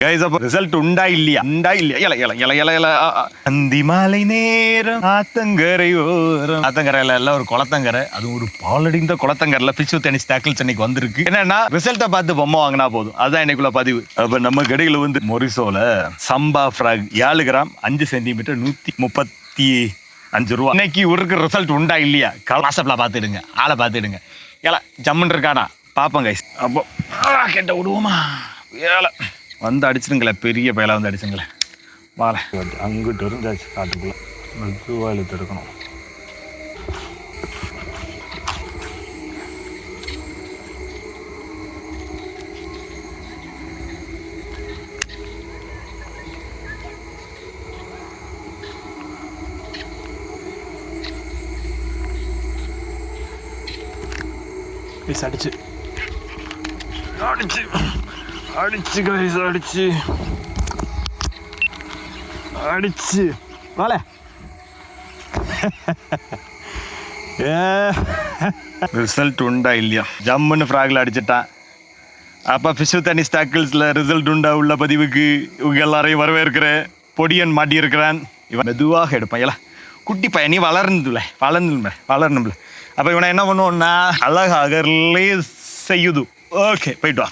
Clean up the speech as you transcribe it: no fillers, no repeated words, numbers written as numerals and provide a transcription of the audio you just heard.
Guys அப்ப result உண்டா இல்லையா இல இல இல இல இல அந்தி மாலை நேரம் ஆத்தங்கரையில எல்லாம் ஒரு குளத்தங்கரை, அது ஒரு பாலடிந்த குளத்தங்கரைல பிச்சு டென்னிஸ் டேக்கிள்ஸ் இன்னைக்கு வந்திருக்கு. என்னன்னா ரிசல்ட்டை பார்த்து பொம்மை வாங்கினா போதும், அதுதான் இன்னைக்குள்ள பதிவு. அப்ப நம்ம கடையில வந்து மொரிசோல சம்பா ஃப்ராக் 7 கிராம் 5 சென்டிமீட்டர் 135 ரூபா. இன்னைக்கு இருக்கிற ரிசல்ட் உண்டா இல்லையா வாட்ஸ்அப்ல பார்த்துடுங்க, ஆளை பார்த்துடுங்க. ஏல ஜம்முன்னு இருக்கானா பாப்போம் கைஸ். அப்போ கேட்ட விடுவோமா ஏல வந்து அடிச்சுங்களேன், பெரிய பயலாக வந்து அடிச்சுங்களேன். வாழை அங்கிட்டு இருந்தாச்சு காட்டுக்குள்ள மெதுவாக இழுத்து எடுக்கணும். அடிச்சு அடிச்சு அடிச்சு கைஸ் அடிச்சு அடிச்சு வாழ ரிசல்ட் உண்டா இல்லையா? ஜம்முன்னு ஃப்ராக்ல அடிச்சிட்டான். அப்போ ஃபிஷ் டென்னிஸ் டேக்கிள்ஸில் ரிசல்ட் உண்டா உள்ள பதிவுக்கு இவங்க எல்லாரையும் வரவேற்கிறேன். பொடியன் மாட்டியிருக்கிறான். இவன் மெதுவாக எடுப்பான். ஏல குட்டி பையன், நீ வளரணும்ல. அப்போ இவனை என்ன பண்ணுவோன்னா அழகாக ரிலீஸ் செய்யுது. ஓகே போயிட்டு வா.